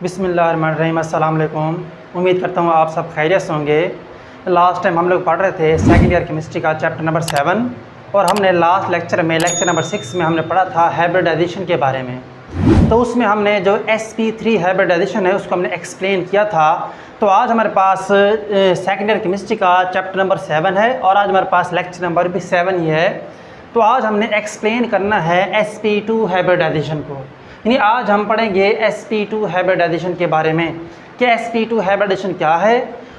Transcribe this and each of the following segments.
बिस्मिल्लाहिर्रहमानिर्रहीम। अस्सलाम वालेकुम। उम्मीद करता हूँ आप सब खैरियत से होंगे। लास्ट टाइम हम लोग पढ़ रहे थे सेकंड ईयर केमिस्ट्री का चैप्टर नंबर 7 और हमने लास्ट लेक्चर नंबर 6 में हमने पढ़ा था हाइब्रिडाइजेशन के बारे में। तो उसमें हमने जो sp3 हाइब्रिडाइजेशन है उसको हमने एक्सप्लेन किया था। तो आज हमारे पास सेकंड ईयर केमिस्ट्री का चैप्टर नंबर 7 है और आज हमारे पास लेक्चर नंबर भी 7 ही है। तो आज हमने एक्सप्लेन करना है sp2 हाइब्रिडाइजेशन को, यानी आज हम पढ़ेंगे sp2 हाइब्रिडाइजेशन के बारे में कि sp2 हाइब्रिडाइजेशन क्या है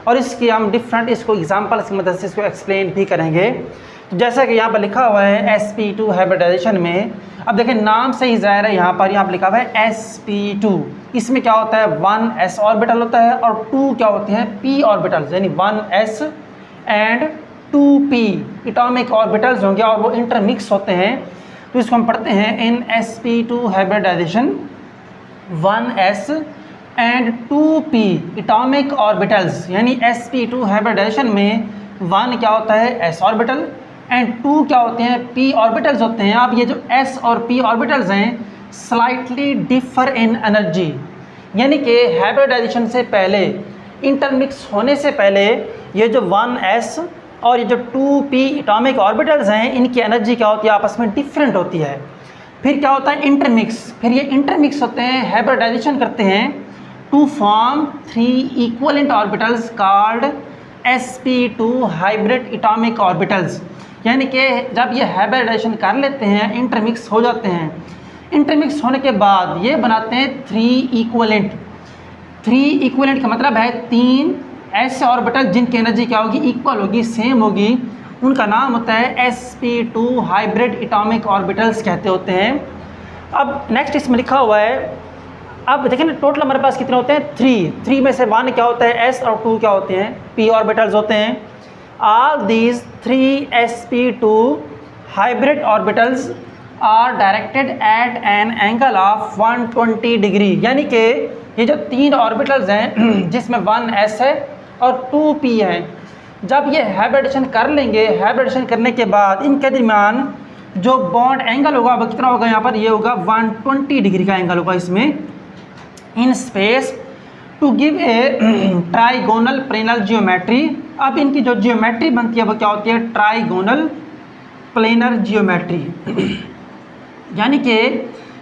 और इसकी हम डिफरेंट इसको एग्जांपल्स की मदद से इसको एक्सप्लेन भी करेंगे। तो जैसा कि यहाँ पर लिखा हुआ है sp2 हाइब्रिडाइजेशन में, अब देखें नाम से ही ज़ाहिर है यहाँ पर लिखा हुआ है sp2। इसमें क्या होता है 1s ऑर्बिटल होता है और 2 क्या होते हैं p ऑर्बिटल्स, यानी 1s and 2p atomic orbitals होंगे और वो इंटरमिक्स होते हैं। तो इसको हम पढ़ते हैं in sp2 hybridization 1s and 2p atomic orbitals, यानी sp2 हाइब्रिडाइजेशन में 1 क्या होता है s ऑर्बिटल एंड 2 क्या होते हैं p ऑर्बिटल्स होते हैं। अब ये जो s और p ऑर्बिटल्स हैं स्लाइटली डिफर इन एनर्जी, यानी कि हाइब्रिडाइजेशन से पहले, इंटरमिक्स होने से पहले ये जो 1s और ये जो 2p एटॉमिक ऑर्बिटल्स हैं इनकी एनर्जी क्या होती है, आपस में डिफरेंट होती है। फिर क्या होता है इंटरमिक्स, फिर ये इंटरमिक्स होते हैं, हाइब्रिडाइजेशन करते हैं to form 3 equivalent orbitals called sp2 hybrid atomic orbitals. यानी कि जब ये हाइब्रिडाइजेशन कर लेते हैं, इंटरमिक्स हो जाते हैं, इंटरमिक्स होने के बाद ये बनाते हैं 3 इक्विवेलेंट। 3 इक्विवेलेंट का मतलब है 3 ऐसे ऑर्बिटल जिनकी एनर्जी क्या होगी, इक्वल होगी, सेम होगी, उनका नाम होता है sp2 हाइब्रिड एटॉमिक ऑर्बिटल्स कहते होते हैं। अब नेक्स्ट इसमें लिखा हुआ है, अब देखें ना टोटल हमारे पास कितने होते हैं 3 में से 1 क्या होता है s और 2 क्या होते हैं p ऑर्बिटल्स होते हैं। All these 3 sp2 hybrid orbitals are directed at an angle of 120 degree, यानी कि ये जो 3 ऑर्बिटल्स हैं जिसमें 1s है और 2p है, जब ये हाइब्रिडेशन कर लेंगे, हाइब्रिडेशन करने के बाद इनके दरमियान जो बॉन्ड एंगल होगा वो कितना होगा, यहाँ पर ये होगा 120 डिग्री का एंगल होगा इसमें in space to give a trigonal planar geometry. अब इनकी जो जियोमेट्री बनती है वो क्या होती है, ट्राइगोनल प्लेनर जियोमेट्री, यानी कि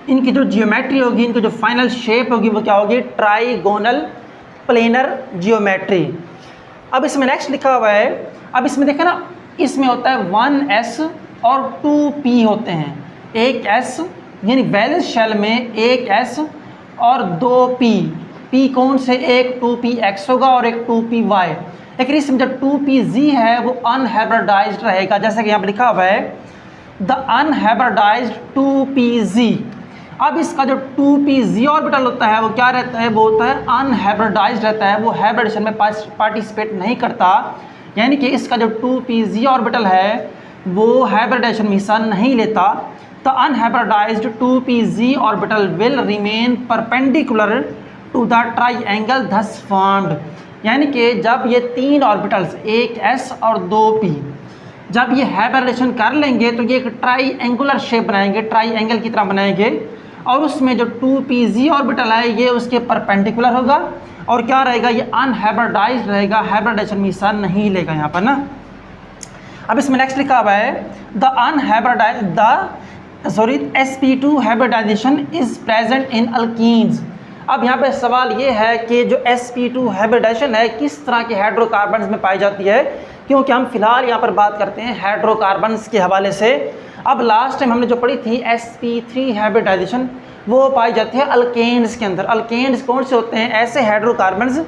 इनकी जो जियोमेट्री होगी, इनकी जो फाइनल शेप होगी वो क्या होगी, ट्राइगोनल प्लेनर जियोमेट्री। अब इसमें नेक्स्ट लिखा हुआ है, अब इसमें देखें ना, इसमें होता है 1s और 2p होते हैं। एक s यानी वैलेंस शेल में एक s और 2p, p कौन से, एक 2px होगा और एक 2py। लेकिन इसमें जो 2pz है वो अनहाइब्रिडाइज्ड रहेगा, जैसे कि यहाँ पर लिखा हुआ है द अनहाइब्रिडाइज्ड 2pz। अब इसका जो 2pz ऑर्बिटल होता है वो क्या रहता है, वो होता है अनहाइब्रिडाइज्ड रहता है, वो हाइब्रिडेशन में पार्टिसिपेट नहीं करता, यानी कि इसका जो 2pz ऑर्बिटल है वो हाइब्रिडेशन में हिस्सा नहीं लेता। The unhybridized 2pz orbital will remain perpendicular to the triangle thus formed, यानी कि जब ये 3 ऑर्बिटल्स एक s और 2p जब ये हाइब्रिडेशन कर लेंगे तो ये एक ट्राइएंगुलर शेप बनाएंगे, ट्राइएंगल की तरह बनाएंगे, और उसमें जो 2pz ऑर्बिटल है ये उसके परपेंडिकुलर होगा और क्या रहेगा, ये अनहाइब्रिडाइज्ड रहेगा, हाइब्रिडेशन में हिस्सा नहीं लेगा यहाँ पर ना। अब इसमें नेक्स्ट लिखा हुआ है sp2 hybridization is present in alkenes. अब यहाँ पे सवाल ये है कि जो sp2 हाइब्रिडाइजेशन है किस तरह के हाइड्रोकार्बन्स में पाई जाती है, क्योंकि हम फिलहाल यहाँ पर बात करते हैं हाइड्रोकार्बन्स के हवाले से। अब लास्ट टाइम हमने जो पढ़ी थी sp3 हाइब्रिडाइजेशन वो पाई जाती है अल्केन्स के अंदर। अल्केन्स कौन से होते हैं, ऐसे हाइड्रोकार्बन्स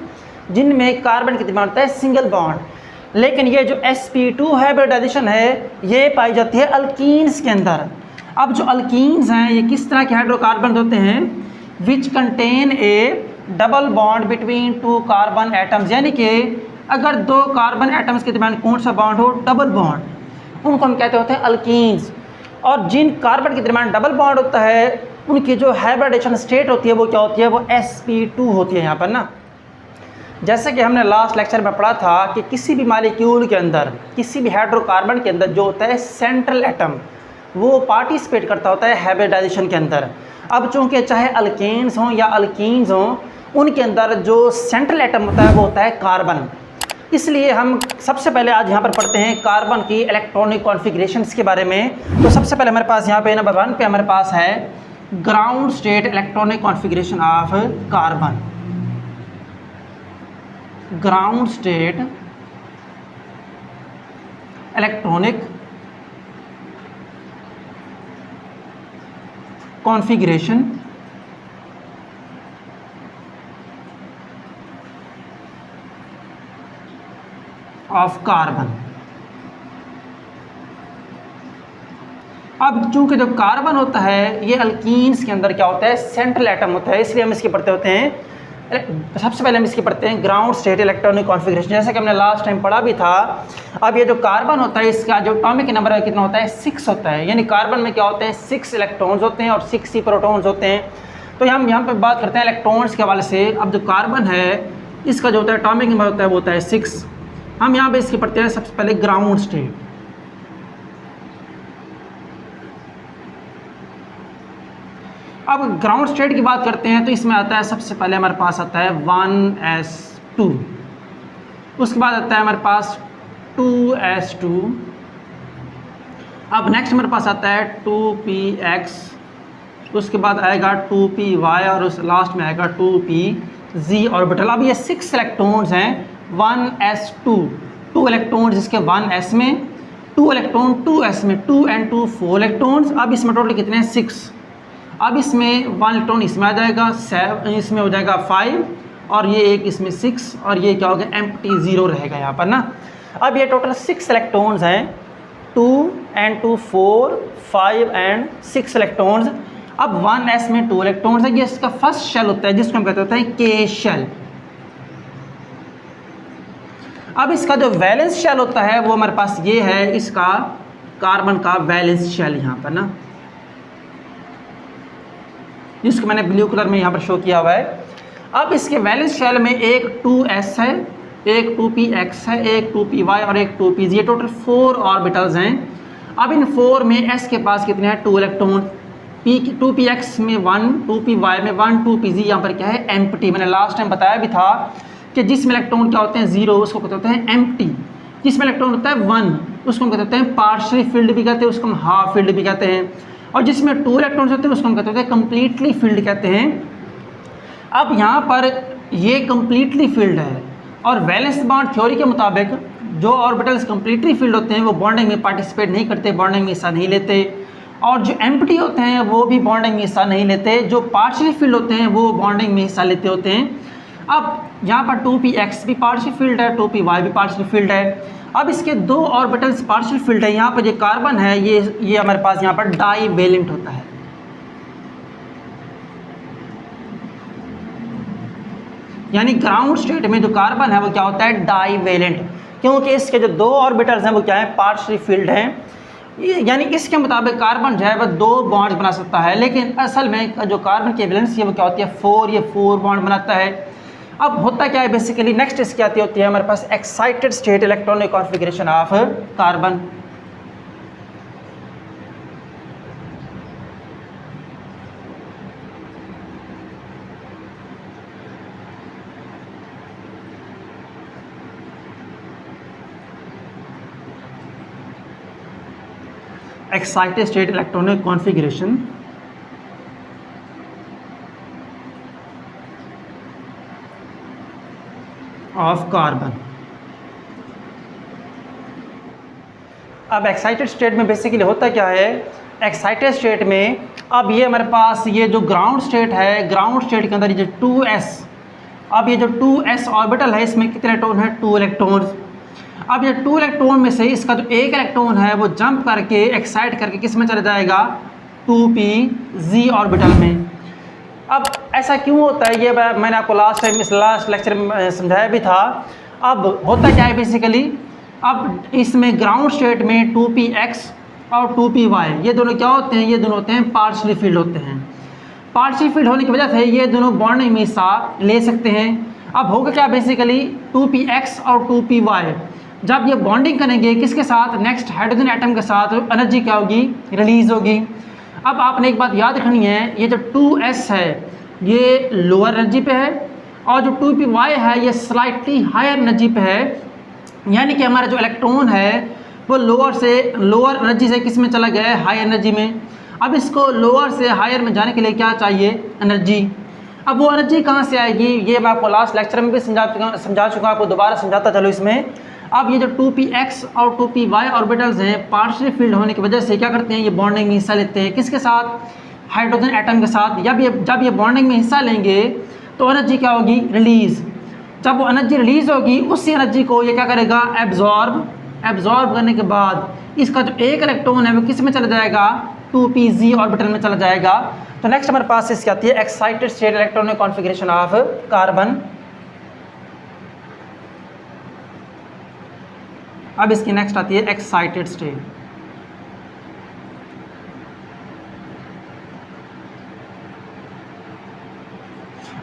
जिनमें कार्बन की डिमांड होता है सिंगल बॉन्ड। लेकिन ये जो sp2 हाइब्रिडाइजेशन है ये पाई जाती है अल्कीन्स के अंदर। अब जो अल्कीन्स हैं ये किस तरह के हाइड्रोकार्बन होते हैं, which contain A double bond between 2 carbon atoms, यानी कि अगर 2 कार्बन एटम्स के दरमियान कौन सा बॉन्ड हो, डबल बॉन्ड, उनको हम कहते होते हैं अल्कीन्स। और जिन कार्बन के दरमियान डबल बॉन्ड होता है उनकी जो हाइब्रिडेशन स्टेट होती है वो क्या होती है, वो sp2 होती है यहाँ पर ना। जैसे कि हमने लास्ट लेक्चर में पढ़ा था कि किसी भी मॉलिक्यूल के अंदर, किसी भी हाइड्रोकार्बन के अंदर जो होता है सेंट्रल एटम वो पार्टिसिपेट करता होता है हाइब्रिडाइजेशन के अंदर। अब चूँकि चाहे अल्केन्स हों या अल्कीन्स हों, उनके अंदर जो सेंट्रल एटम होता है वो होता है कार्बन। इसलिए हम सबसे पहले आज यहाँ पर पढ़ते हैं कार्बन की इलेक्ट्रॉनिक कॉन्फ़िगरेशंस के बारे में। तो सबसे पहले हमारे पास यहाँ पे नंबर 1 पे हमारे पास है ground state electronic configuration of carbon. Ground state electronic configuration of carbon. अब चूंकि जो कार्बन होता है ये अल्कीन्स के अंदर क्या होता है, सेंट्रल एटम होता है, इसलिए हम इसके पढ़ते होते हैं। सबसे पहले हम इसकी पढ़ते हैं ग्राउंड स्टेट इलेक्ट्रॉनिक कॉन्फ़िगरेशन, जैसा कि हमने लास्ट टाइम पढ़ा भी था। अब ये जो कार्बन होता है इसका जो एटॉमिक नंबर कितना होता है, 6 होता है। यानी कार्बन में क्या होते हैं, 6 इलेक्ट्रॉन्स होते हैं और 6 ही प्रोटॉन्स होते हैं। तो हम यहाँ पर बात करते हैं इलेक्ट्रॉन्स के हवाले से। अब जो कार्बन है इसका जो होता है एटॉमिक नंबर होता है वो होता है 6। हम यहाँ पे इसकी पढ़ते हैं सबसे पहले ग्राउंड स्टेट। अब ग्राउंड स्टेट की बात करते हैं तो इसमें आता है सबसे पहले हमारे पास आता है 1s2, उसके बाद आता है हमारे पास 2s2। अब नेक्स्ट हमारे पास आता है 2px, उसके बाद आएगा 2py और उस लास्ट में आएगा 2pz ऑर्बिटल। अब ये 6 इलेक्ट्रॉन्स हैं 1s2, 2 इलेक्ट्रॉन्स इसके 1s में, 2 इलेक्ट्रॉन 2s में, 2 and 2 4 इलेक्ट्रॉन्स। अब इसमें टोटल कितने हैं, 6। अब इसमें 1 इलेक्ट्रॉन इसमें आ जाएगा 7, इसमें हो जाएगा 5 और ये एक इसमें 6 और ये क्या होगा, एम्प्टी 0 रहेगा यहाँ पर ना। अब ये टोटल 6 इलेक्ट्रॉन्स हैं, 2 and 2 4 5 and 6 इलेक्ट्रॉन्स। अब 1s में 2 इलेक्ट्रॉन्स है, ये इसका फर्स्ट शेल होता है जिसको हम कहते हैं के शेल। अब इसका जो वैलेंस शेल होता है वो हमारे पास ये है, इसका कार्बन का वैलेंस शेल यहाँ पर ना, जिसको मैंने ब्लू कलर में यहाँ पर शो किया हुआ है। अब इसके वैलेंस शेल में एक 2s है, एक 2px है, एक 2py और एक 2pz, ये टोटल 4 ऑर्बिटल्स हैं। अब इन 4 में s के पास कितने हैं, 2 इलेक्ट्रॉन, 2px में 1, 2py में 1, 2pz यहाँ पर क्या है, एम्प्टी। मैंने लास्ट टाइम बताया भी था कि जिसमें इलेक्ट्रॉन क्या होते हैं 0 उसको कहते होते हैं एम्प्टी, जिसमें इलेक्ट्रॉन होता है 1 उसको हम कहते होते हैं पार्शियली फिल्ड भी कहते हैं, उसको हम हाफ फिल्ड भी कहते हैं। और जिसमें 2 इलेक्ट्रॉन्स होते हैं उसको हम कहते होते हैं कम्प्लीटली फिल्ड कहते हैं। अब यहाँ पर ये कम्प्लीटली फिल्ड है और वैलेंस बॉन्ड थ्योरी के मुताबिक जो ऑर्बिटल्स कम्प्लीटली फिल्ड होते हैं वो बॉन्डिंग में पार्टिसिपेट नहीं करते, बॉन्डिंग में हिस्सा नहीं लेते, और जो एम्प्टी होते हैं वो भी बॉन्डिंग में हिस्सा नहीं लेते। जो पार्शियली फिल्ड होते हैं वो बॉन्डिंग में हिस्सा लेते होते हैं। अब यहाँ पर 2px भी पार्शियल फील्ड है, 2py भी पार्शियल फील्ड है। अब इसके 2 ऑर्बिटल्स पार्शियल फील्ड है। यहाँ पर ये कार्बन है ये हमारे पास यहाँ पर डाई वैलेंट होता है। यानी ग्राउंड स्टेट में जो कार्बन है वो क्या होता है, डाई वैलेंट, क्योंकि इसके जो 2 ऑर्बिटल्स हैं वो क्या है, पार्शियल फील्ड हैं। यानी इसके मुताबिक कार्बन जो है वह 2 बॉन्ड्स बना सकता है, लेकिन असल में जो कार्बन की वैलेंसी है वो क्या होती है, 4, ये 4 बॉन्ड बनाता है। अब होता क्या है बेसिकली, नेक्स्ट इसकी आती होती है हमारे पास excited state electronic configuration of carbon. Excited state electronic configuration of carbon. अब एक्साइटेड स्टेट में बेसिकली होता क्या है, एक्साइटेड स्टेट में अब ये हमारे पास ये जो ग्राउंड स्टेट है, ग्राउंड स्टेट के अंदर ये जो 2s, अब ये जो 2s ऑर्बिटल है इसमें कितने इलेक्ट्रॉन है, 2 इलेक्ट्रॉन्स। अब ये 2 इलेक्ट्रॉन में से इसका जो एक इलेक्ट्रॉन है वो जंप करके एक्साइट करके किस में चला जाएगा, 2pz ऑर्बिटल में। अब ऐसा क्यों होता है ये मैंने आपको लास्ट लेक्चर में समझाया भी था। अब होता क्या है बेसिकली, अब इसमें ग्राउंड स्टेट में 2px और 2py ये दोनों क्या होते हैं, ये दोनों होते हैं पार्शियली फील्ड होते हैं। पार्शियल फील्ड होने की वजह से ये दोनों बॉन्डिंग में हिस्सा ले सकते हैं। अब होगा क्या बेसिकली, 2px और 2py जब ये बॉन्डिंग करेंगे किसके साथ, नेक्स्ट हाइड्रोजन एटम के साथ, एनर्जी क्या होगी, रिलीज होगी। अब आपने एक बात याद रखनी है, ये जो 2s है ये लोअर एनर्जी पे है और जो 2p है ये स्लाइटली हायर एनर्जी पे है, यानी कि हमारा जो इलेक्ट्रॉन है वो लोअर एनर्जी से किस में चला गया है, हाई एनर्जी में। अब इसको लोअर से हायर में जाने के लिए क्या चाहिए, एनर्जी। अब वो एनर्जी कहाँ से आएगी, ये मैं आपको लास्ट लेक्चर में भी समझा चुका, आपको दोबारा समझाता चलो इसमें। अब ये जो 2px और 2py ऑर्बिटल्स हैं, पार्शियल फील्ड होने की वजह से क्या करते हैं, ये बॉन्डिंग में हिस्सा लेते हैं, किसके साथ, हाइड्रोजन एटम के साथ। जब ये बॉन्डिंग में हिस्सा लेंगे तो एनर्जी क्या होगी, रिलीज़। जब वो एनर्जी रिलीज़ होगी उसी एनर्जी को ये क्या करेगा, एब्जॉर्ब करने के बाद इसका जो एक इलेक्ट्रॉन है वो किस में चला जाएगा, 2pz ऑर्बिटल में चला जाएगा। तो नेक्स्ट हमारे पास इसकी आती है excited state electronic configuration of carbon. अब इसकी नेक्स्ट आती है एक्साइटेड स्टेट।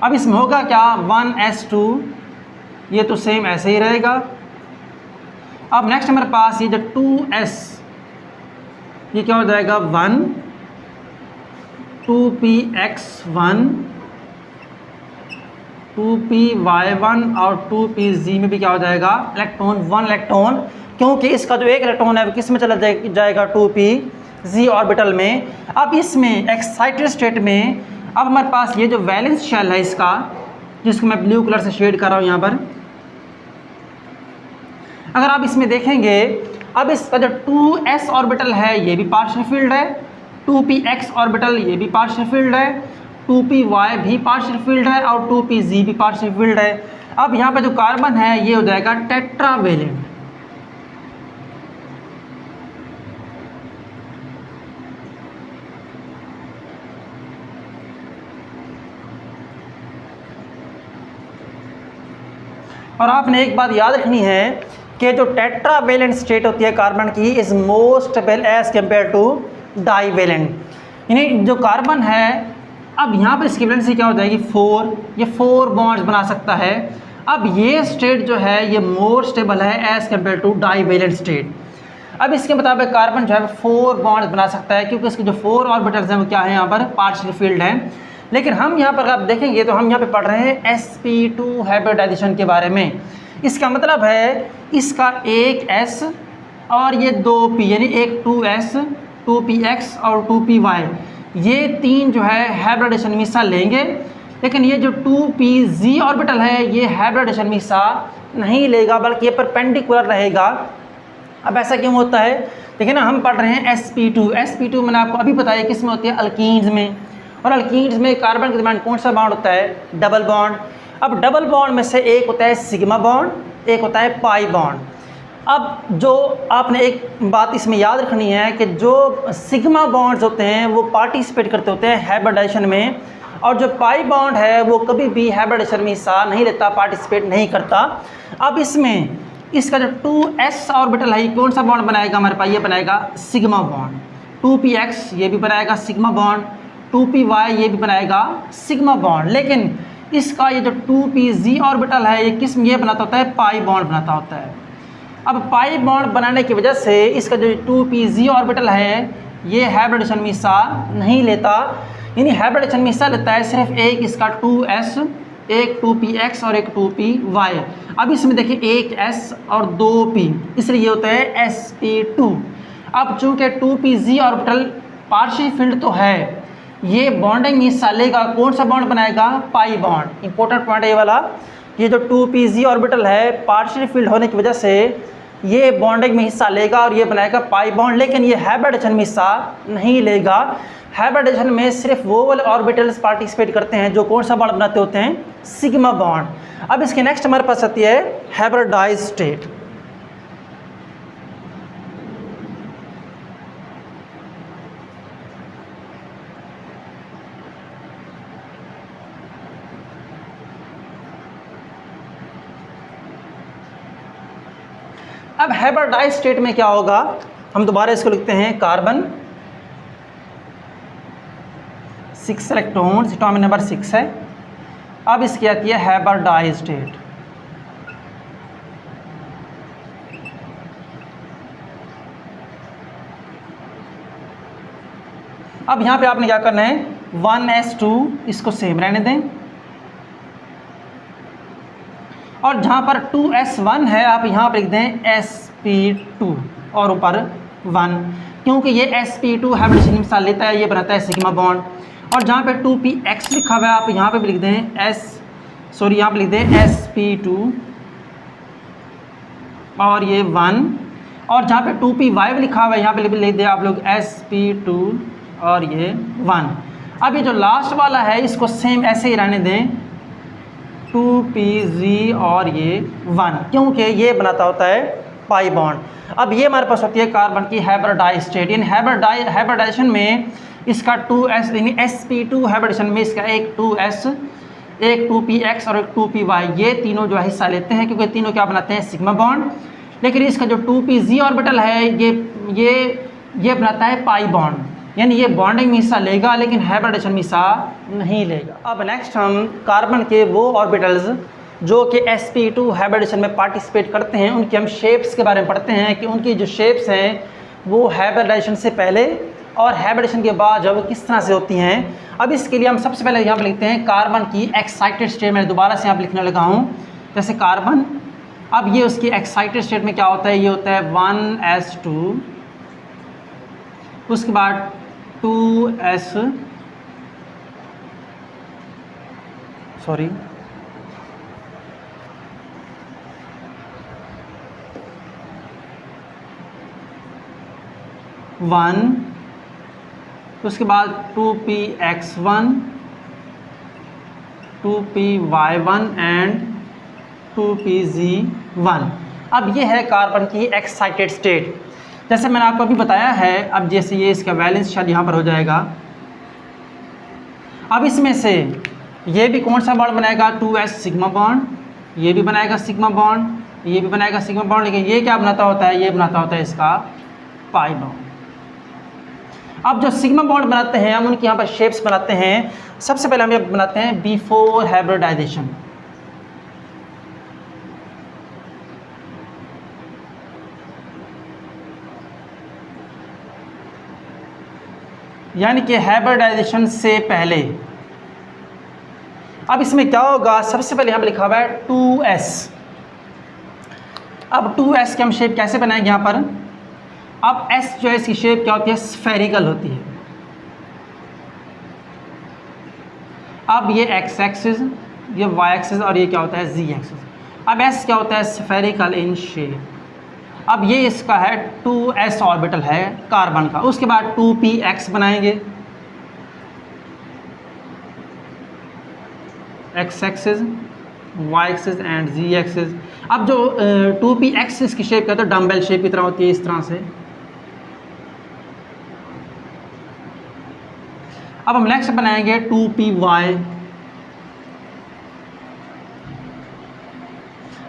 अब इसमें होगा क्या, 1s2, ये तो सेम ऐसे ही रहेगा। अब नेक्स्ट हमारे पास ये जो 2s, ये क्या हो जाएगा, 1, 2px1, 2py1 और 2pz में भी क्या हो जाएगा, इलेक्ट्रॉन, 1 इलेक्ट्रॉन, क्योंकि इसका जो एक इलेक्ट्रॉन है वो किस में चला जाएगा, 2pz ऑर्बिटल में। अब इसमें एक्साइटेड स्टेट में अब हमारे पास ये जो वैलेंस शेल है इसका, जिसको मैं ब्लू कलर से शेड कर रहा हूँ यहाँ पर, अगर आप इसमें देखेंगे, अब इसका जो 2s ऑर्बिटल है ये भी पार्शियल फील्ड है, 2px ऑर्बिटल ये भी पार्शियल फील्ड है, 2py भी पार्शियल फील्ड है और 2pz भी पार्शियल फील्ड है। अब यहाँ पे जो कार्बन है ये हो जाएगा टेट्रावेलेंट। और आपने एक बात याद रखनी है कि जो टेट्रावेलेंट स्टेट होती है कार्बन की is more stable as compare to divalent, यानी जो कार्बन है अब यहाँ पर इसकी वैलेंसी क्या हो जाएगी, 4, ये 4 बॉन्ड्स बना सकता है। अब ये स्टेट जो है ये मोर स्टेबल है as compare to divalent state. अब इसके मुताबिक कार्बन जो है 4 बॉन्ड्स बना सकता है, क्योंकि इसके जो 4 ऑर्बिटल्स हैं वो क्या है, यहाँ पर पार्शियल फील्ड हैं। लेकिन हम यहाँ पर आप देखेंगे तो हम यहाँ पे पढ़ रहे हैं sp2 हाइब्रिडाइजेशन के बारे में। इसका मतलब है इसका एक s और ये 2p, यानी एक 2s, 2px और 2py, ये 3 जो है हाइब्रिडाइजेशन में हिस्सा लेंगे। लेकिन ये जो 2pz ऑर्बिटल है ये हाइब्रिडाइजेशन में हिस्सा नहीं लेगा, बल्कि ये परपेंडिकुलर रहेगा। अब ऐसा क्यों होता है, देखिए ना, हम पढ़ रहे हैं sp2 मैंने आपको अभी बताया किस में होती है, अल्कीन्स में। और अल्कीन्स में कार्बन के दरमियान कौन सा बॉन्ड होता है, डबल बॉन्ड। अब डबल बॉन्ड में से एक होता है सिग्मा बॉन्ड, एक होता है पाई बॉन्ड। अब जो आपने एक बात इसमें याद रखनी है कि जो सिग्मा बॉन्ड्स होते हैं वो पार्टिसिपेट करते होते हैं हाइब्रिडाइजेशन में, और जो पाई बॉन्ड है वो कभी भी हाइब्रिडाइजेशन में हिस्सा नहीं लेता, पार्टिसिपेट नहीं करता। अब इसमें इसका जो 2s ऑर्बिटल है कौन सा बॉन्ड बनाएगा हमारे पास, ये बनाएगा सिग्मा बॉन्ड। 2px ये भी बनाएगा सिग्मा बॉन्ड, 2py ये भी बनाएगा सिग्मा बॉन्ड। लेकिन इसका ये जो 2pz ऑर्बिटल है ये किस में ये बनाता होता है, पाई बॉन्ड बनाता होता है। अब पाई बॉन्ड बनाने की वजह से इसका जो 2pz ऑर्बिटल है ये हाइब्रिडेशन में हिस्सा नहीं लेता, यानी हाइब्रिडेशन में हिस्सा लेता है सिर्फ एक इसका 2s, एक 2px और एक 2py। अब इसमें देखिए एक s और 2p, इसलिए ये होता है sp2। अब चूँकि 2pz ऑर्बिटल पार्शियल फील्ड तो है, ये बॉन्डिंग में हिस्सा लेगा, कौन सा बॉन्ड बनाएगा, पाई बॉन्ड। इंपॉर्टेंट पॉइंट है ये वाला, ये जो 2pz ऑर्बिटल है पार्शियल फील्ड होने की वजह से ये बॉन्डिंग में हिस्सा लेगा और ये बनाएगा पाई बॉन्ड। लेकिन ये हाइब्रिडेशन में हिस्सा नहीं लेगा। हाइब्रिडेशन में सिर्फ वो वाले ऑर्बिटल्स पार्टिसिपेट करते हैं जो कौन सा बॉन्ड बनाते होते हैं, सिग्मा बॉन्ड। अब इसके नेक्स्ट हमारे पास आती है हाइब्रिडाइज्ड स्टेट। अब हाइब्रिडाइज्ड स्टेट में क्या होगा, हम दोबारा इसको लिखते हैं, कार्बन 6 इलेक्ट्रॉन्स, एटॉमिक नंबर 6 है। अब इसकी आती है हाइब्रिडाइज्ड स्टेट। अब यहाँ पे आपने क्या करना है, 1s2 इसको सेम रहने दें, और जहाँ पर 2s1 है आप यहाँ पर लिख दें sp2 और ऊपर 1, क्योंकि ये sp2 हाइब्रिडेशन मिसाल लेता है, ये बनाता है सिग्मा बॉन्ड। और जहाँ पे 2px लिखा हुआ है आप यहाँ पे भी लिख दें यहाँ पे लिख दें sp2 और ये 1। और जहाँ पे 2py लिखा हुआ है यहाँ पे लिख दें आप लोग sp2 और ये 1। अब ये जो लास्ट वाला है इसको सेम ऐसे ही रहने दें 2pz और ये 1, क्योंकि ये बनाता होता है पाई बॉन्ड। अब ये हमारे पास होती है कार्बन की हाइब्रिडाइज स्टेट। इन हाइब्रिडाइजेशन में इसका 2s यानी sp2 हाइब्रिडेशन में इसका एक 2s, एक 2px और एक 2py, ये तीनों जो है हिस्सा लेते हैं, क्योंकि तीनों क्या बनाते हैं सिग्मा बॉन्ड। लेकिन इसका जो 2pz ऑर्बिटल है ये बनाता है पाई बॉन्ड, यानी ये बॉन्डिंग में हिस्सा लेगा लेकिन हाइब्रिडेशन में हिस्सा नहीं लेगा। अब नेक्स्ट हम कार्बन के वो ऑर्बिटल्स जो कि sp2 हाइब्रिडेशन में पार्टिसिपेट करते हैं उनकी हम शेप्स के बारे में पढ़ते हैं कि उनकी जो शेप्स हैं वो हाइब्रिडाइजेशन से पहले और हाइब्रिडेशन के बाद जब किस तरह से होती हैं। अब इसके लिए हम सबसे पहले यहाँ पर लिखते हैं कार्बन की एक्साइटेड स्टेट। मैं दोबारा से यहाँ पर लिखने लगा हूँ, जैसे कार्बन, अब ये उसकी एक्साइटेड स्टेट में क्या होता है, ये होता है 1s2, उसके बाद 2s 1, उसके बाद 2px1, 2py1 एंड 2pz1। अब ये है कार्बन की एक्साइटेड स्टेट। जैसे मैंने आपको अभी बताया है, अब जैसे ये इसका वैलेंस शेल यहाँ पर हो जाएगा। अब इसमें से ये भी कौन सा बॉन्ड बनाएगा, 2s सिग्मा बॉन्ड, ये भी बनाएगा सिग्मा बॉन्ड, ये भी बनाएगा सिग्मा बॉन्ड, लेकिन ये क्या बनाता होता है, ये बनाता होता है इसका पाई बॉन्ड। अब जो सिग्मा बॉन्ड बनाते हैं हम उनके यहाँ पर शेप्स बनाते हैं। सबसे पहले हम ये बनाते हैं बिफोर हाइब्रिडाइजेशन। यानी कि हाइब्रिडाइजेशन से पहले। अब इसमें क्या होगा, सबसे पहले यहाँ पर लिखा हुआ है 2s। अब 2s की हम शेप कैसे बनाएंगे यहाँ पर, अब s जो है इसकी शेप क्या होती है, स्फेरिकल होती है। अब ये x एक्सिस, ये y एक्सिस और ये क्या होता है z एक्सिस। अब s क्या होता है, स्फेरिकल इन शेप। अब ये इसका है 2s ऑर्बिटल है कार्बन का। उसके बाद 2px बनाएंगे, x axis, y axis and z axis. अब जो 2px इसकी शेप क्या होता है, डम्बेल शेप की तरह होती है, इस तरह से। अब हम नेक्स्ट बनाएंगे 2py।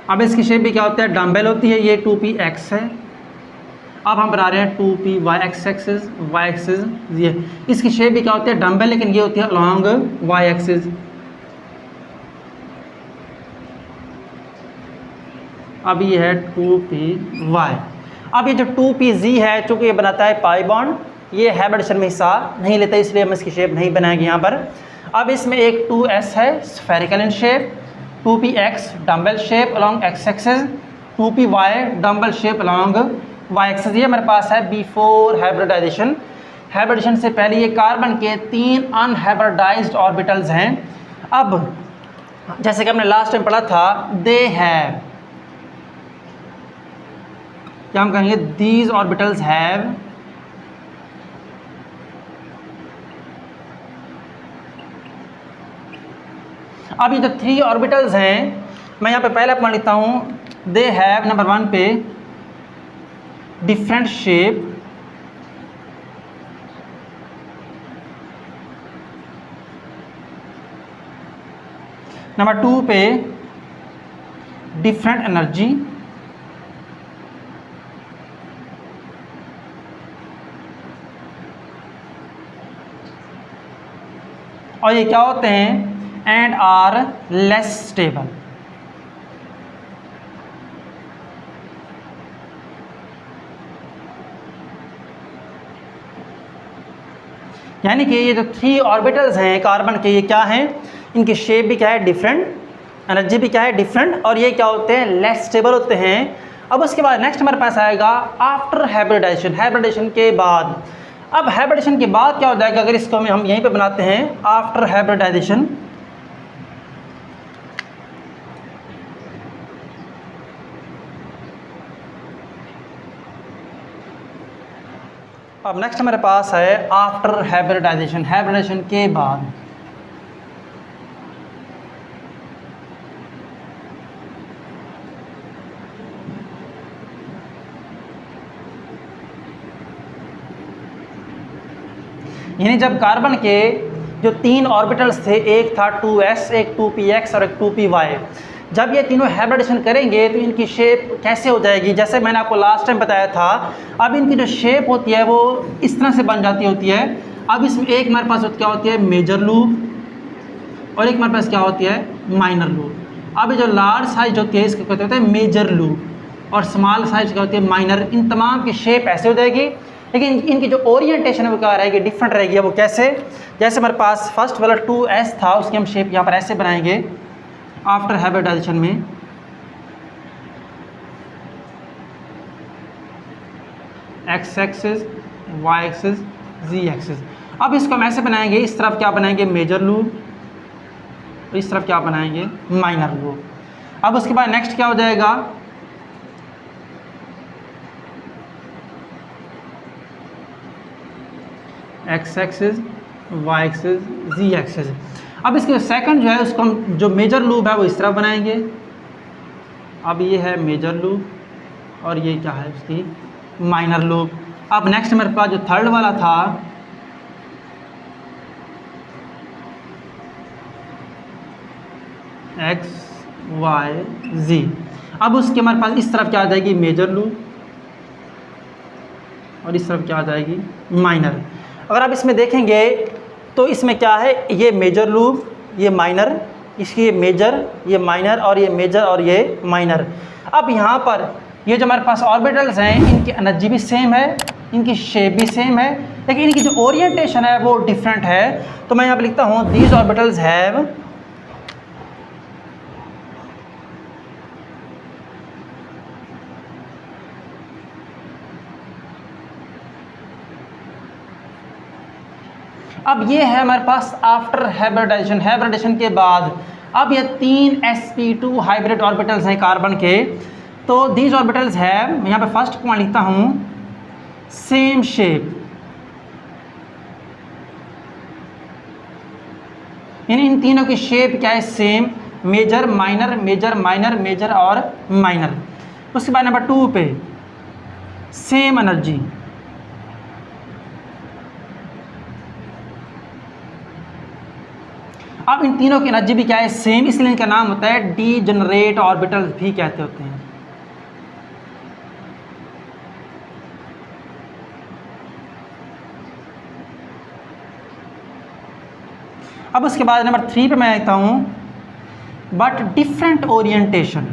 अब इसकी शेप भी क्या होता है, डम्बेल होती है, ये 2px है। अब हम बना रहे हैं 2py, x axis, y axis, ये इसकी शेप भी क्या होती है, डम्बेल, लेकिन ये होती है अलॉन्ग y एक्सिस। अब ये है 2py। अब ये जो 2pz है, चूँकि ये बनाता है पाई बॉन्ड, ये हाइब्रिडेशन में हिस्सा नहीं लेता, इसलिए हम इसकी शेप नहीं बनाएंगे यहाँ पर। अब इसमें एक 2s है spherical in shape, 2px dumbbell shape along x axis, 2py dumbbell shape along y axis. ये हमारे पास है बिफोर हाइब्रिडाइजेशन। हाइब्रिडेशन से पहले ये कार्बन के 3 अनहाइब्रिडाइज्ड ऑर्बिटल्स हैं। अब जैसे कि हमने लास्ट टाइम पढ़ा था, दे हैव, क्या हम कहेंगे, दीज ऑर्बिटल्स हैव अब ये जो 3 ऑर्बिटल्स हैं, मैं यहाँ पे पहले पढ़ लेता हूँ। दे हैव नंबर 1 पे डिफरेंट शेप, नंबर 2 पे डिफरेंट एनर्जी, और ये क्या होते हैं, एंड आर लेस स्टेबल। यानी कि ये जो 3 ऑर्बिटल्स हैं कार्बन के, ये क्या हैं, इनकी शेप भी क्या है, डिफरेंट, एनर्जी भी क्या है डिफरेंट, और ये क्या होते हैं लेस स्टेबल होते हैं। अब उसके बाद नेक्स्ट हमारे पास आएगा आफ्टर हाइब्रिडाइजेशन, हाइब्रिडाइजेशन के बाद। अब हाइब्रिडाइजेशन के बाद क्या हो जाएगा, अगर इसको हम यहीं पे बनाते हैं आफ्टर हाइब्रिडाइजेशन, अब नेक्स्ट हमारे पास है आफ्टर हाइब्रिडाइजेशन, हाइब्रिडाइजेशन के बाद। यानी जब कार्बन के जो 3 ऑर्बिटल्स थे, एक था 2s, एक 2px और एक 2py, जब ये तीनों हाइब्रिडेशन करेंगे तो इनकी शेप कैसे हो जाएगी, जैसे मैंने आपको लास्ट टाइम बताया था। अब इनकी जो शेप होती है वो इस तरह से बन जाती होती है। अब इसमें एक हमारे पास क्या होती है मेजर लूप, और एक हमारे पास क्या होती है माइनर लूप। अब ये जो लार्ज साइज होती है इसको कहते हैं मेजर लूप, और स्मॉल साइज क्या होती है माइनर। इन तमाम की शेप ऐसे हो जाएगी, लेकिन इनकी जो ओरिएंटेशन है वो क्या रहेगी, डिफरेंट रहेगी। वो कैसे, जैसे हमारे पास फर्स्ट वाला 2s था, उसकी हम शेप यहाँ पर ऐसे बनाएंगे आफ्टर हाइब्रिडाइजेशन में। एक्स एक्सिस, वाई एक्सिस, जी एक्सिस। अब इसको हम ऐसे बनाएंगे, इस तरफ क्या बनाएंगे मेजर लूप, इस तरफ क्या बनाएंगे माइनर लूप। अब उसके बाद नेक्स्ट क्या हो जाएगा, एक्स एक्सिस, वाई एक्सिस, जी एक्सिस। अब इसके सेकंड जो है उसको हम जो मेजर लूप है वो इस तरह बनाएंगे। अब ये है मेजर लूप और ये क्या है उसकी माइनर लूप। अब नेक्स्ट हमारे पास जो थर्ड वाला था एक्स वाई जी। अब उसके हमारे पास इस तरफ क्या आ जाएगी मेजर लूप और इस तरफ क्या आ जाएगी माइनर। अगर आप इसमें देखेंगे तो इसमें क्या है, ये मेजर लूप, ये माइनर, इसकी ये मेजर, ये माइनर और ये मेजर और ये माइनर। अब यहाँ पर ये जो हमारे पास ऑर्बिटल्स हैं इनकी एनर्जी भी सेम है, इनकी शेप भी सेम है, लेकिन इनकी जो ओरिएंटेशन है वो डिफरेंट है। तो मैं यहाँ पर लिखता हूँ दीज ऑर्बिटल्स हैव अब ये है हमारे पास आफ्टर हाइब्रिडाइजेशन, हाइब्रिडेशन के बाद। अब ये 3 sp2 हाइब्रिड ऑर्बिटल्स हैं कार्बन के। तो दीज ऑर्बिटल्स है, मैं यहाँ पे फर्स्ट पॉइंट लिखता हूँ सेम शेप, यानी इन तीनों की शेप क्या है same, major minor major minor major और माइनर। उसके बाद नंबर 2 पे सेम एनर्जी, अब इन तीनों की एनर्जी भी क्या है सेम, इसलिए इनका नाम होता है डीजेनरेट ऑर्बिटल्स भी कहते होते हैं। अब उसके बाद नंबर 3 पे मैं लिखता हूं बट डिफरेंट ओरिएंटेशन,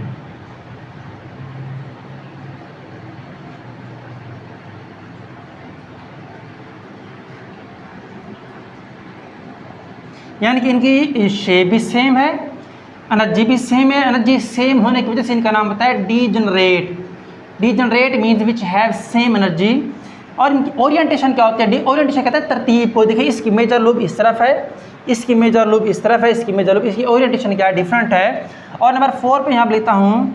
यानी कि इनकी शेप भी सेम है, एनर्जी भी सेम है। एनर्जी सेम होने की वजह से इनका नाम होता है degenerate. Degenerate means which have same energy. और इनकी ओरिएंटेशन क्या होती है, ओरिएंटेशन कहता है तरतीब को। देखिए इसकी मेजर लूप इस तरफ है, इसकी मेजर लूप इस तरफ है, इसकी मेजर लूप, इसकी ओरिएंटेशन क्या है डिफरेंट है। और नंबर 4 पे यहाँ पर लिखता हूँ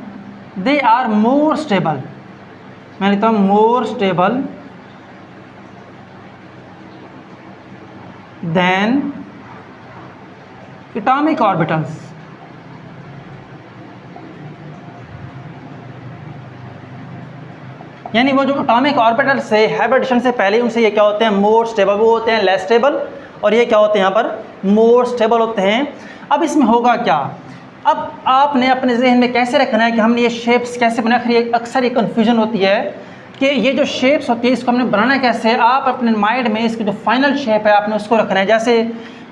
दे आर मोर स्टेबल, मैं लिखता हूँ more stable then atomic orbitals. यानी वो जो एटॉमिक ऑर्बिटल्स से हाइब्रिडेशन से पहले उनसे ये क्या होते हैं मोर स्टेबल, वो होते हैं लेस स्टेबल, और ये क्या होते हैं यहाँ पर मोर स्टेबल होते हैं। अब इसमें होगा क्या, अब आपने अपने जहन में कैसे रखना है कि हमने ये शेप्स कैसे बना। अक्सर ये कन्फ्यूजन होती है कि ये जो शेप्स होती है इसको हमने बनाना कैसे। आप अपने माइंड में इसकी जो फाइनल शेप है आपने उसको रखना है। जैसे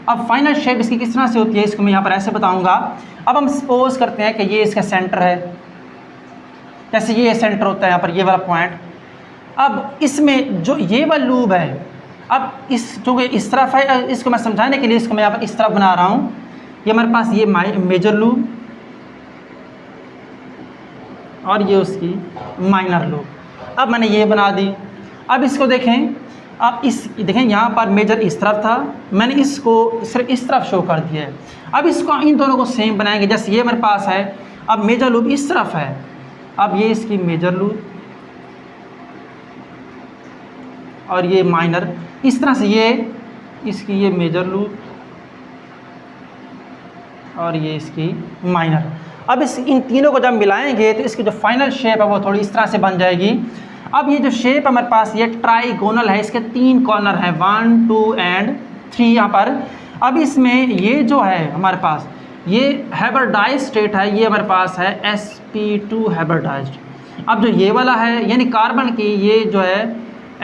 अब फाइनल शेप इसकी किस तरह से होती है इसको मैं यहाँ पर ऐसे बताऊँगा। अब हम सपोज करते हैं कि ये इसका सेंटर है, जैसे ये सेंटर होता है यहाँ पर ये वाला पॉइंट। अब इसमें जो ये वाला लूप है, अब इस जो इस तरफ है, इसको मैं समझाने के लिए इसको मैं यहाँ पर इस तरफ बना रहा हूँ। ये हमारे पास ये मेजर लूप, और ये उसकी माइनर लूप। अब मैंने ये बना दी। अब इसको देखें, अब इस देखें यहाँ पर मेजर इस तरफ था, मैंने इसको सिर्फ इस तरफ शो कर दिया है। अब इसको इन दोनों को सेम बनाएंगे, जैसे ये मेरे पास है, अब मेजर लूप इस तरफ है, अब ये इसकी मेजर लूप और ये माइनर, इस तरह से ये इसकी ये मेजर लूप और ये इसकी माइनर। अब इन तीनों को जब मिलाएंगे तो इसकी जो फाइनल शेप है वो थोड़ी इस तरह से बन जाएगी। अब ये जो शेप है हमारे पास ये ट्राइगोनल है, इसके 3 कॉर्नर हैं 1 2 एंड 3 यहाँ पर। अब इसमें ये जो है हमारे पास ये हाइब्रिडाइज्ड स्टेट है, ये हमारे पास है sp2 हाइब्रिडाइज्ड। अब जो ये वाला है यानी कार्बन की ये जो है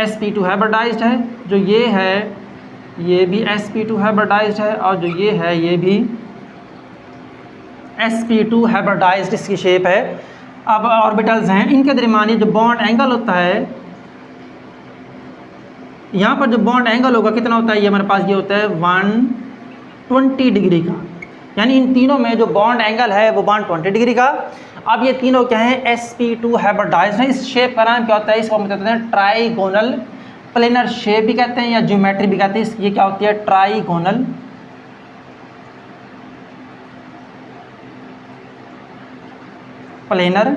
sp2 हाइब्रिडाइज्ड है, जो ये है ये भी sp2 हाइब्रिडाइज्ड है और जो ये है ये भी sp2 हाइब्रिडाइज्ड इसकी शेप है। अब ऑर्बिटल्स हैं, इनके दरमियान ये जो बॉन्ड एंगल होता है, यहाँ पर जो बॉन्ड एंगल होगा कितना होता है, ये हमारे पास ये होता है 120 डिग्री का, यानी इन तीनों में जो बॉन्ड एंगल है वो 120 डिग्री का। अब ये तीनों क्या हैं, sp2 हाइब्रिडाइज्ड हैं। इस शेप का नाम क्या होता है, इसको हम कहते हैं ट्राइगोनल प्लेनर शेप भी कहते हैं या ज्योमेट्री भी कहते हैं। ये क्या होती है, ट्राइगोनल प्लेनर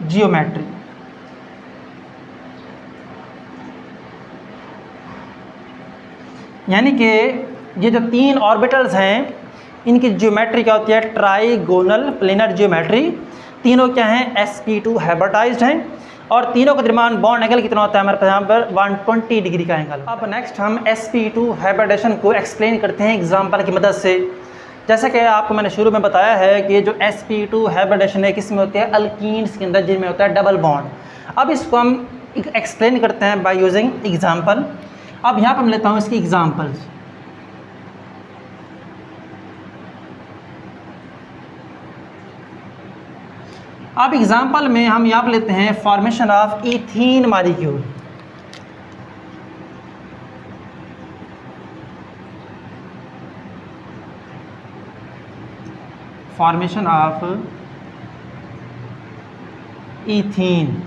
जियोमेट्री। यानी कि ये जो 3 ऑर्बिटल्स हैं इनकी ज्योमेट्री क्या होती है, ट्राइगोनल प्लेनर ज्योमेट्री। तीनों क्या हैं, sp2 हाइब्रिडाइज्ड हैं और तीनों के दरमियान बॉन्ड एंगल कितना होता है हमारे पास यहाँ पर 120 डिग्री का एंगल। अब नेक्स्ट हम sp2 हाइब्रिडेशन को एक्सप्लेन करते हैं एग्जांपल की मदद से। जैसा कि आपको मैंने शुरू में बताया है कि जो sp2 हाइब्रिडेशन है किस में होती है, अल्कीन्स के अंदर, जिनमें होता है डबल बॉन्ड। अब इसको हम एक्सप्लेन करते हैं बाय यूजिंग एग्जांपल। अब यहाँ पर मैं लेता हूँ इसकी एग्जांपल्स। अब एग्जांपल में हम यहाँ पर लेते हैं formation of ethene molecule. Formation of ethene.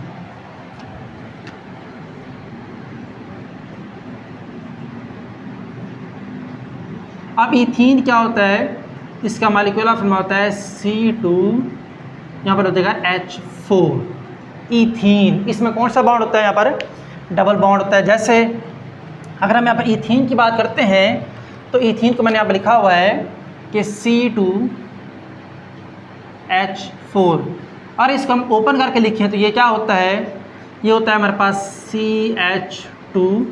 अब इथीन क्या होता है, इसका मॉलिक्यूलर फॉर्मूला होता है C2, यहाँ पर हो जाएगा H4। इथीन, इसमें कौन सा बॉन्ड होता है, यहाँ पर डबल बॉन्ड होता है। जैसे अगर हम यहाँ पर इथीन की बात करते हैं तो इथीन को मैंने यहाँ पर लिखा हुआ है कि C2H4, और इसको हम ओपन करके लिखें तो ये क्या होता है, ये होता है हमारे पास CH2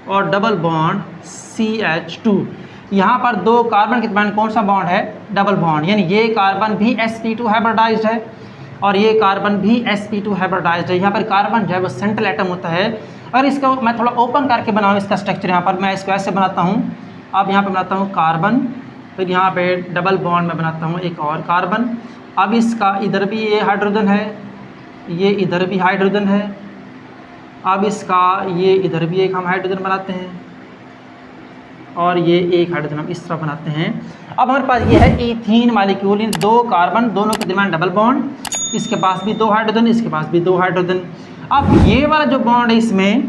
और डबल बॉन्ड CH2। यहाँ पर 2 कार्बन के दरमियान कौन सा बॉन्ड है, डबल बॉन्ड, यानी ये कार्बन भी sp2 हाइब्रिडाइज्ड है और ये कार्बन भी sp2 हाइब्रिडाइज्ड है। यहाँ पर कार्बन जो है वो सेंट्रल एटम होता है। और इसको मैं थोड़ा ओपन करके बनाऊँ इसका स्ट्रक्चर, यहाँ पर मैं इसको ऐसे बनाता हूँ। अब यहाँ पर बनाता हूँ कार्बन, फिर यहाँ पे डबल बॉन्ड में बनाता हूँ एक और कार्बन। अब इसका इधर भी ये हाइड्रोजन है, ये इधर भी हाइड्रोजन है। अब इसका ये इधर भी एक हम हाइड्रोजन बनाते हैं और ये एक हाइड्रोजन हम इस तरह बनाते हैं। अब हमारे पास ये है इथीन मॉलिक्यूल, इन 2 कार्बन, दोनों के दरमियान डबल बॉन्ड, इसके पास भी 2 हाइड्रोजन, इसके पास भी 2 हाइड्रोजन। अब ये वाला जो बॉन्ड है इसमें,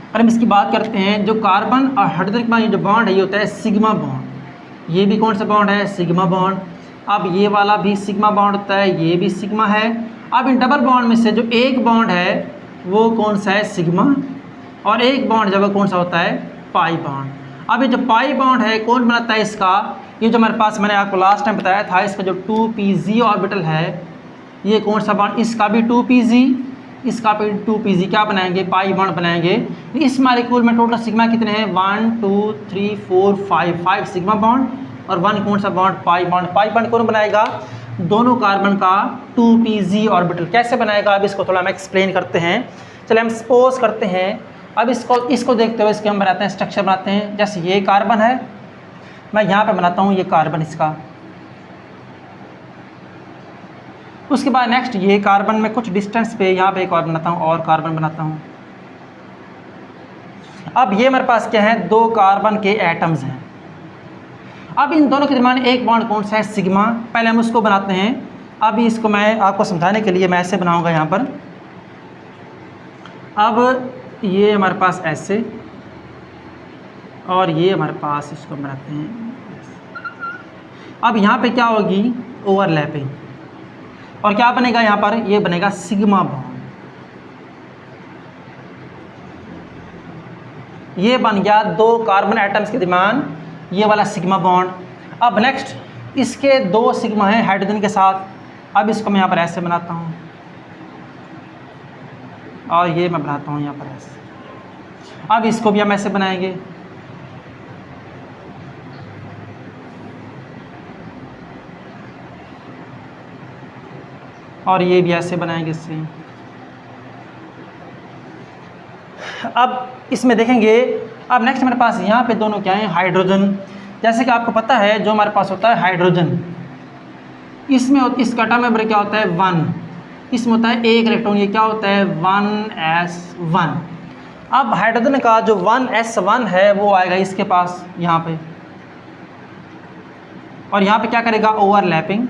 अगर हम इसकी बात करते हैं, जो कार्बन और हाइड्रोजन के पास जो बॉन्ड है ये होता है सिग्मा बॉन्ड। ये भी कौन सा बॉन्ड है, सिग्मा बॉन्ड। अब ये वाला भी सिग्मा बॉन्ड होता है, ये भी सिग्मा है। अब इन डबल बॉन्ड में से जो एक बॉन्ड है वो कौन सा है, सिग्मा, और एक बॉन्ड जब कौन सा होता है, पाई बॉन्ड। अब ये जो पाई बॉन्ड है कौन बनाता है इसका, ये जो हमारे पास मैंने आपको लास्ट टाइम बताया था, इसका जो 2pz ऑर्बिटल है ये कौन सा बॉन्ड, इसका भी 2pz, इसका भी 2pz, क्या बनाएंगे, पाई बॉन्ड बनाएंगे। इस मॉलिक्यूल में टोटल सिग्मा कितने हैं, 1 2 3 4 5 सिग्मा बॉन्ड और 1 कौन सा bond, pi bond. Pi bond कौन बनाएगा, दोनों कार्बन का 2pz ऑर्बिटल। कैसे बनाएगा, अब इसको थोड़ा हम एक्सप्लेन करते हैं। चलिए हम सपोज करते हैं, अब इसको देखते हुए इसके हम बनाते हैं, स्ट्रक्चर बनाते हैं। जैसे ये कार्बन है, मैं यहाँ पे बनाता हूँ ये कार्बन इसका। उसके बाद नेक्स्ट ये कार्बन में कुछ डिस्टेंस पे यहाँ पे एक और बनाता हूँ और कार्बन बनाता हूँ। अब ये हमारे पास क्या है, 2 कार्बन के एटम्स हैं। अब इन दोनों के दरमियान एक बॉन्ड कौन सा है, सिग्मा। पहले हम उसको बनाते हैं, अब इसको मैं आपको समझाने के लिए मैं ऐसे बनाऊंगा यहाँ पर। अब ये हमारे पास ऐसे और ये हमारे पास इसको बनाते हैं। अब यहाँ पे क्या होगी, ओवरलैपिंग, और क्या बनेगा यहाँ पर, ये बनेगा सिग्मा बॉन्ड। ये बन गया दो कार्बन एटम्स के दरमियान ये वाला सिग्मा बॉन्ड। अब नेक्स्ट इसके दो सिग्मा हैं हाइड्रोजन के साथ। अब इसको मैं यहाँ पर ऐसे बनाता हूँ और ये मैं बनाता हूँ यहाँ पर ऐसे। अब इसको भी हम ऐसे बनाएंगे। और ये भी ऐसे बनाएंगे इससे। अब इसमें देखेंगे, अब नेक्स्ट हमारे पास यहाँ पे दोनों क्या हैं, हाइड्रोजन। जैसे कि आपको पता है जो हमारे पास होता है हाइड्रोजन, इसमें इसका एटॉमिक नंबर क्या होता है 1, इसमें होता है 1 इलेक्ट्रॉन, ये क्या होता है 1s1। अब हाइड्रोजन का जो 1s1 है वो आएगा इसके पास यहाँ पे, और यहाँ पे क्या करेगा, ओवरलैपिंग।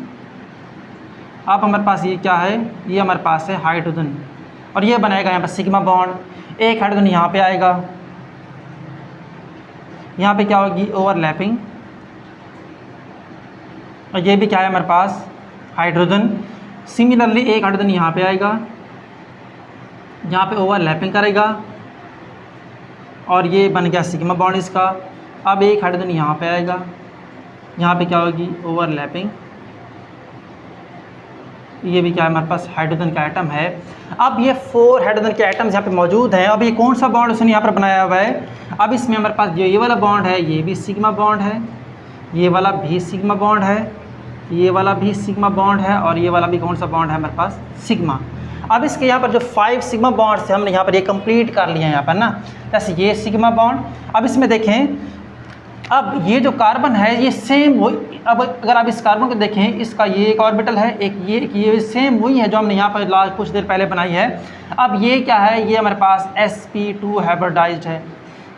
अब हमारे पास ये क्या है, ये हमारे पास है हाइड्रोजन, और ये बनाएगा यहाँ पर सिग्मा बॉन्ड। एक हाइड्रोजन यहाँ पे आएगा, यहाँ पे क्या होगी, ओवरलैपिंग, और ये भी क्या है हमारे पास हाइड्रोजन। सिमिलरली एक हाइड्रोजन यहाँ पे आएगा, यहाँ पे ओवरलैपिंग करेगा, और ये बन गया सिग्मा बॉन्ड इसका। अब एक हाइड्रोजन यहाँ पे आएगा, यहाँ पे क्या होगी, ओवरलैपिंग। ये भी क्या है हमारे पास हाइड्रोजन का एटम है। अब ये 4 हाइड्रोजन के एटम्स यहाँ पे मौजूद हैं। अब ये कौन सा बॉन्ड उसने यहाँ पर बनाया हुआ है, अब इसमें हमारे पास जो ये वाला बॉन्ड है ये भी सिग्मा बॉन्ड है, ये वाला भी सिग्मा बॉन्ड है, ये वाला भी सिग्मा बॉन्ड है, और ये वाला भी कौन सा बॉन्ड है हमारे पास, सिग्मा। अब इसके यहाँ पर जो 5 सिग्मा बॉन्ड से हमने यहाँ पर ये कंप्लीट कर लिया है यहाँ पर ना, जैसे ये सिग्मा बॉन्ड। अब इसमें देखें, अब ये जो कार्बन है ये सेम वही, अब अगर आप इस कार्बन को देखें, इसका ये एक ऑर्बिटल है, एक ये सेम वही है जो हमने यहाँ पर लास्ट कुछ देर पहले बनाई है। अब ये क्या है, ये हमारे पास sp2 हाइब्रिडाइज्ड है।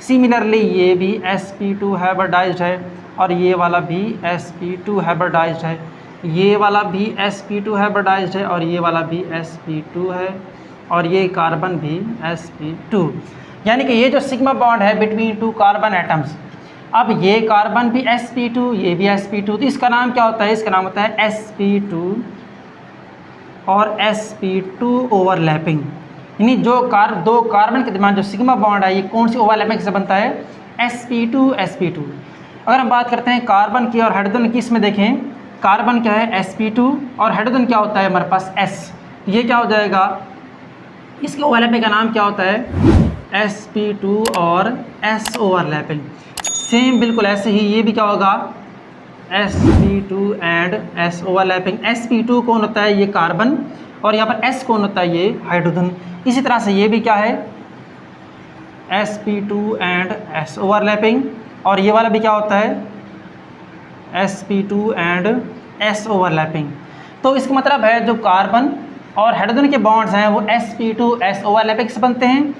सिमिलरली ये भी sp2 हाइब्रिडाइज्ड है, और ये वाला भी sp2 हाइब्रिडाइज्ड है, ये वाला भी sp2 हाइब्रिडाइज्ड है, और ये वाला भी sp2 है, और ये कार्बन भी sp2। यानी कि ये जो सिग्मा बॉन्ड है बिटवीन 2 कार्बन एटम्स, अब ये कार्बन भी sp2, ये भी sp2, तो इसका नाम क्या होता है, इसका नाम होता है sp2 और sp2 ओवरलैपिंग। यानी जो दो कार्बन के दरमियान जो सिग्मा बॉन्ड है ये कौन सी ओवरलैपिंग से बनता है, sp2। अगर हम बात करते हैं कार्बन की और हाइड्रोजन की, इसमें देखें कार्बन क्या है sp2 और हाइड्रोजन क्या होता है हमारे पास s, ये क्या हो जाएगा, इसके ओवरलैपिंग का नाम क्या होता है, sp2 और s ओवरलैपिंग। सेम बिल्कुल ऐसे ही ये भी क्या होगा, sp2 and s overlapping. sp2 कौन होता है, ये कार्बन, और यहाँ पर s कौन होता है, ये हाइड्रोजन। इसी तरह से ये भी क्या है, sp2 एंड s ओवरलैपिंग, और ये वाला भी क्या होता है, sp2 एंड s ओवरलैपिंग। तो इसका मतलब है जो कार्बन और हाइड्रोजन के बॉन्ड्स हैं वो sp2 s ओवरलैपिंग से बनते हैं,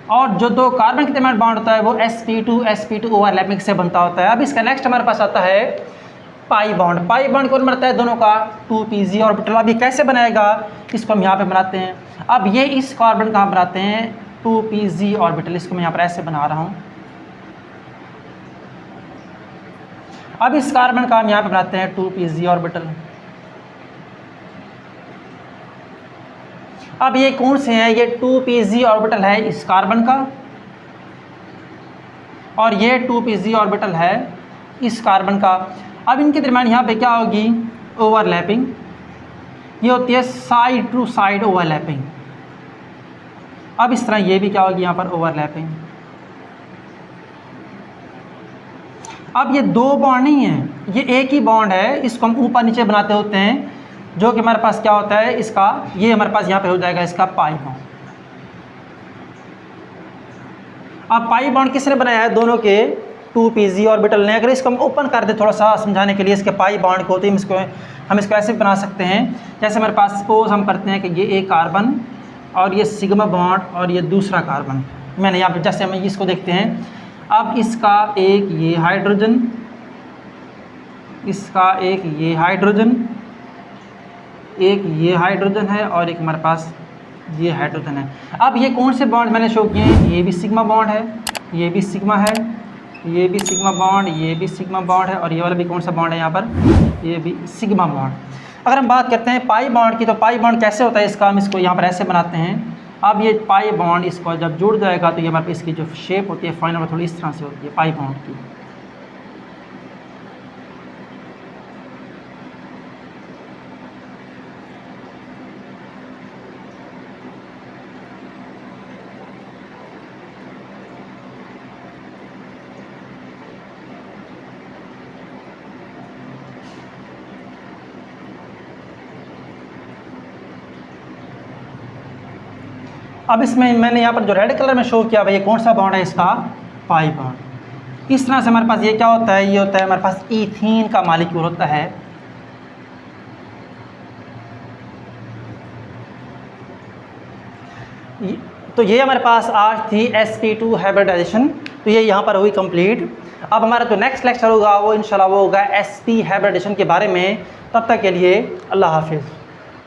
और जो दो कार्बन के दरमियान बॉन्ड होता है वो sp2 ओवरलैपिंग से बनता होता है। अब इसका नेक्स्ट हमारे पास आता है पाई बॉन्ड। पाई बॉन्ड कौन बनता है, दोनों का 2pz ऑर्बिटल। अब ये कैसे बनाएगा, इसको हम यहाँ पे बनाते हैं। अब ये इस कार्बन का हम बनाते हैं 2pz ऑर्बिटल, इसको मैं यहाँ पर ऐसे बना रहा हूँ। अब इस कार्बन का हम यहाँ पे बनाते हैं 2pz ऑर्बिटल। अब ये कौन से हैं, ये 2pz ऑर्बिटल है इस कार्बन का, और ये 2pz ऑर्बिटल है इस कार्बन का। अब इनके दरमियान यहाँ पे क्या होगी, ओवरलैपिंग, ये होती है साइड टू साइड ओवरलैपिंग। अब इस तरह ये भी क्या होगी यहाँ पर, ओवरलैपिंग। अब ये दो बॉन्ड नहीं है, ये एक ही बॉन्ड है, इसको हम ऊपर नीचे बनाते होते हैं, जो कि हमारे पास क्या होता है, इसका ये हमारे पास यहाँ पे हो जाएगा इसका पाई बॉन्ड। अब पाई बॉन्ड किसने बनाया है, दोनों के 2pz ऑर्बिटल ने। अगर इसको हम ओपन कर दे थोड़ा सा समझाने के लिए इसके पाई बॉन्ड को, तो हम इसको ऐसे बना सकते हैं, जैसे हमारे पास सपोज हम करते हैं कि ये एक कार्बन और ये सिग्मा बॉन्ड और ये दूसरा कार्बन। मैंने यहाँ पे जैसे हम इसको देखते हैं, अब इसका एक ये हाइड्रोजन, इसका एक ये हाइड्रोजन, एक ये हाइड्रोजन है और एक हमारे पास ये हाइड्रोजन है। अब ये कौन से बॉन्ड मैंने शो किए हैं, ये भी सिग्मा बॉन्ड है, ये भी सिग्मा है, ये भी सिग्मा बॉन्ड, ये भी सिग्मा बॉन्ड है और ये वाला भी कौन सा बॉन्ड है यहाँ पर, ये भी सिग्मा बॉन्ड। अगर हम बात करते हैं पाई बॉन्ड की, तो पाई बॉन्ड कैसे होता है इसका, हम इसको यहाँ पर ऐसे बनाते हैं। अब ये पाई बॉन्ड इसको जब जुड़ जाएगा तो ये हमारे इसकी जो शेप होती है फाइनल थोड़ी इस तरह से होती है पाई बॉन्ड की। अब इसमें मैंने यहाँ पर जो रेड कलर में शो किया भाई ये कौन सा बॉन्ड है इसका, पाई बॉन्ड। इस तरह से हमारे पास ये क्या होता है, ये होता है हमारे पास ईथीन का मॉलिक्यूल होता है। तो ये हमारे पास आज थी sp2 हाइब्रिडाइजेशन, तो ये यहाँ पर हुई कंप्लीट। अब हमारा जो नेक्स्ट लेक्चर होगा वो इंशाल्लाह वो होगा sp हाइब्रिडाइजेशन के बारे में। तब तक के लिए अल्लाह हाफिज़।